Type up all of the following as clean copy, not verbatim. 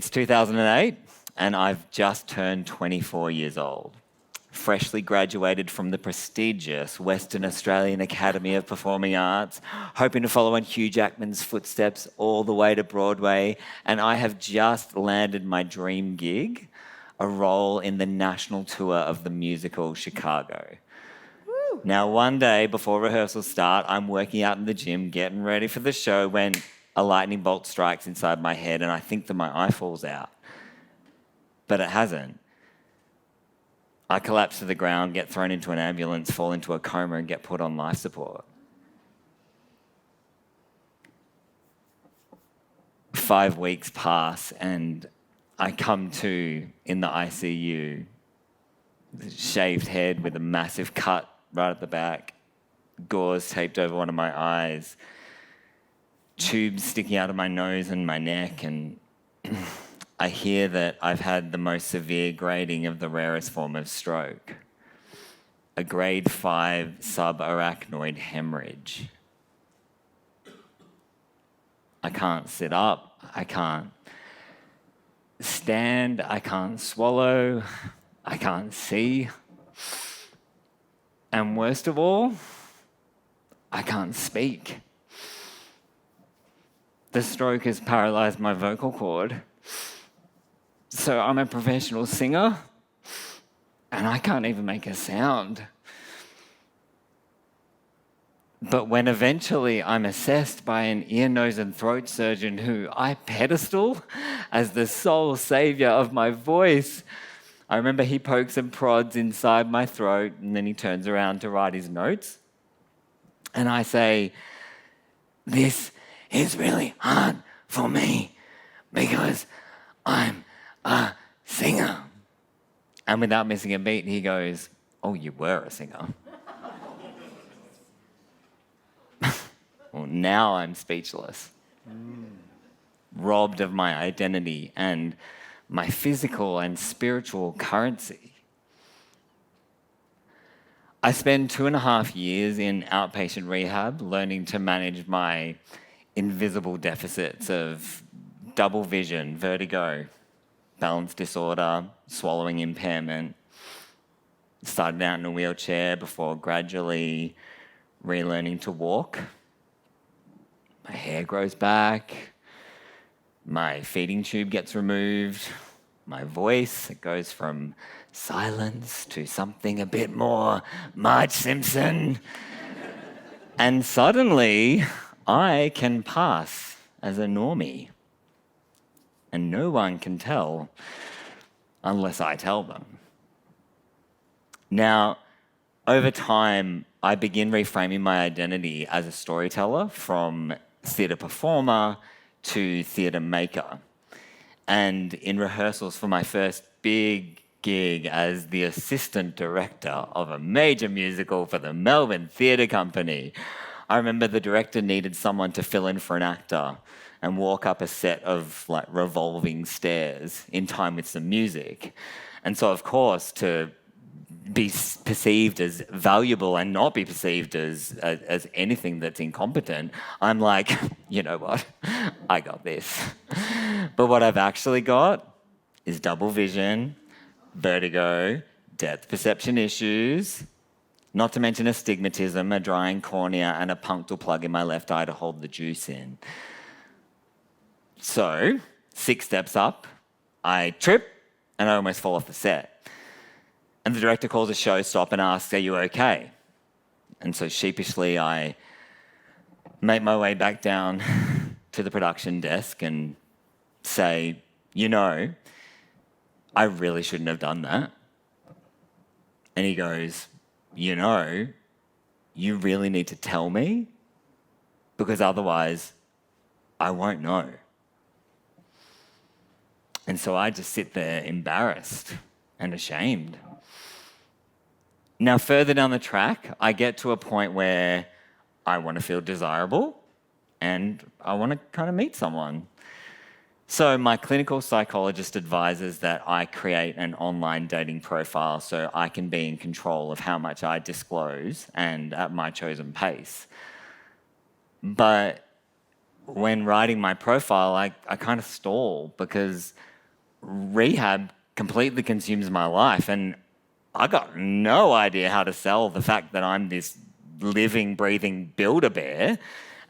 It's 2008, and I've just turned 24 years old. Freshly graduated from the prestigious Western Australian Academy of Performing Arts, hoping to follow in Hugh Jackman's footsteps all the way to Broadway, and I have just landed my dream gig, a role in the national tour of the musical Chicago. Woo. Now, one day before rehearsals start, I'm working out in the gym, getting ready for the show, when a lightning bolt strikes inside my head and I think that my eye falls out. But it hasn't. I collapse to the ground, get thrown into an ambulance, fall into a coma and get put on life support. 5 weeks pass and I come to in the ICU, shaved head with a massive cut right at the back, gauze taped over one of my eyes, tubes sticking out of my nose and my neck, and I hear that I've had the most severe grading of the rarest form of stroke, a grade 5 subarachnoid hemorrhage. I can't sit up, I can't stand, I can't swallow, I can't see, and worst of all, I can't speak. The stroke has paralyzed my vocal cord. So I'm a professional singer, and I can't even make a sound. But when eventually I'm assessed by an ear, nose, and throat surgeon who I pedestal as the sole savior of my voice, I remember he pokes and prods inside my throat, and then he turns around to write his notes. And I say, "This is really hard for me because I'm a singer." And without missing a beat, he goes, "Oh, you were a singer." Well, now I'm speechless, robbed of my identity and my physical and spiritual currency. I spent 2.5 years in outpatient rehab learning to manage my invisible deficits of double vision, vertigo, balance disorder, swallowing impairment. Started out in a wheelchair before gradually relearning to walk. My hair grows back, my feeding tube gets removed, my voice, it goes from silence to something a bit more Marge Simpson. And suddenly, I can pass as a normie. And no one can tell unless I tell them. Now, over time, I begin reframing my identity as a storyteller from theatre performer to theatre maker. And in rehearsals for my first big gig as the assistant director of a major musical for the Melbourne Theatre Company, I remember the director needed someone to fill in for an actor and walk up a set of revolving stairs in time with some music. And so, of course, to be perceived as valuable and not be perceived as anything that's incompetent, I'm like, you know what, I got this. But what I've actually got is double vision, vertigo, depth perception issues, not to mention astigmatism, a drying cornea, and a punctal plug in my left eye to hold the juice in. So, 6 steps up, I trip, and I almost fall off the set. And the director calls a show stop and asks, "Are you okay?" And so sheepishly, I make my way back down to the production desk and say, "You know, I really shouldn't have done that." And he goes, "You know, you really need to tell me because otherwise I won't know." And so I just sit there embarrassed and ashamed. Now, further down the track, I get to a point where I want to feel desirable and I want to kind of meet someone. So my clinical psychologist advises that I create an online dating profile so I can be in control of how much I disclose and at my chosen pace. But when writing my profile, I kind of stall because rehab completely consumes my life, and I got no idea how to sell the fact that I'm this living, breathing Build-A-Bear.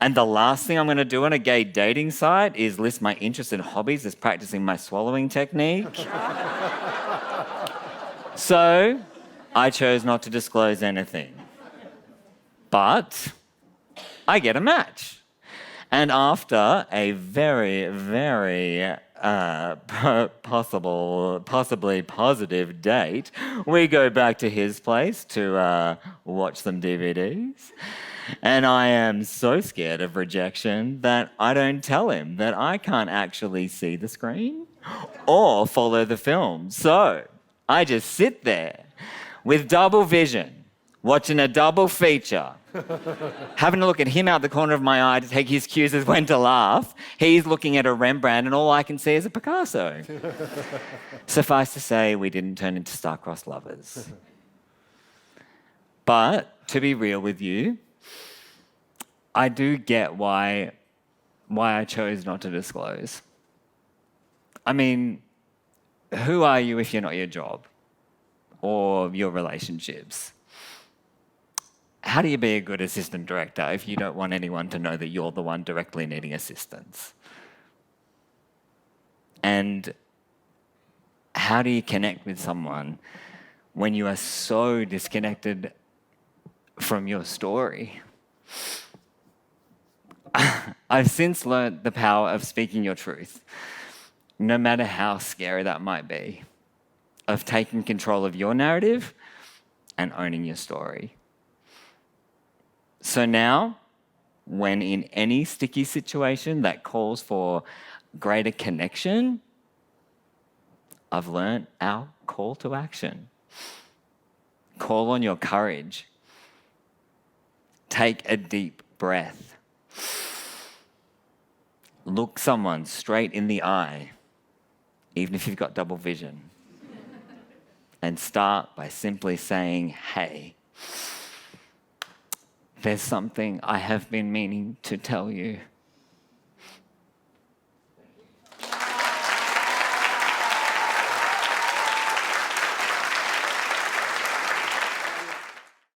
And the last thing I'm going to do on a gay dating site is list my interests and hobbies as practicing my swallowing technique. So I chose not to disclose anything. But I get a match. And after a very, very possibly positive date, we go back to his place to watch some DVDs. And I am so scared of rejection that I don't tell him that I can't actually see the screen or follow the film. So I just sit there with double vision, watching a double feature, having a look at him out the corner of my eye to take his cues as when to laugh. He's looking at a Rembrandt and all I can see is a Picasso. Suffice to say, we didn't turn into star-crossed lovers. But to be real with you, I do get why I chose not to disclose. I mean, who are you if you're not your job or your relationships? How do you be a good assistant director if you don't want anyone to know that you're the one directly needing assistance? And how do you connect with someone when you are so disconnected from your story? I've since learnt the power of speaking your truth, no matter how scary that might be, of taking control of your narrative and owning your story. So now, when in any sticky situation that calls for greater connection, I've learnt our call to action. Call on your courage. Take a deep breath. Look someone straight in the eye, even if you've got double vision, and start by simply saying, hey, there's something I have been meaning to tell you.